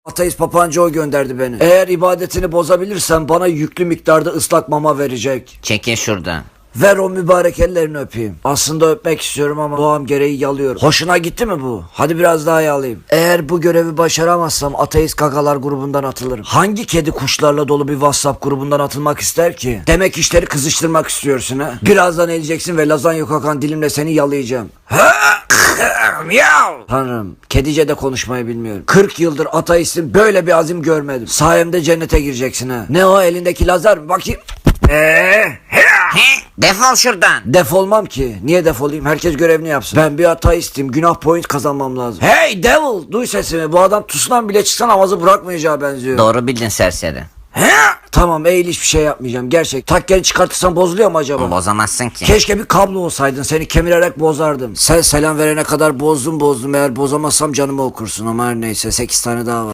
Ateist papağancı o gönderdi beni. Eğer ibadetini bozabilirsem bana yüklü miktarda ıslak mama verecek. Çekil şuradan. Ver o mübarek ellerini öpeyim. Aslında öpmek istiyorum ama doğam gereği yalıyorum. Hoşuna gitti mi bu? Hadi biraz daha yalayayım. Eğer bu görevi başaramazsam ateist kakalar grubundan atılırım. Hangi kedi kuşlarla dolu bir WhatsApp grubundan atılmak ister ki? Demek işleri kızıştırmak istiyorsun ha? Birazdan eleceksin ve lazanya kokan dilimle seni yalayacağım. Tanrım, kedice de konuşmayı bilmiyorum. 40 yıldır ateistim, böyle bir azim görmedim. Sayemde cennete gireceksin ha. Ne o elindeki lazer mi? Bakayım. Defol şuradan. Defolmam ki. Niye defolayım? Herkes görevini yapsın. Ben bir ateistim. Günah point kazanmam lazım. Hey devil! Duy sesimi. Bu adam tuşundan bile çıksa namazı bırakmayacağı benziyor. Doğru bildin serseri. Tamam eğil, hiçbir şey yapmayacağım. Gerçek. Takkeni çıkartırsam bozuluyor mu acaba? Bozamazsın ki. Keşke bir kablo olsaydın. Seni kemirerek bozardım. Sen selam verene kadar bozdum. Eğer bozamazsam canımı okursun. Ama her neyse 8 tane daha var.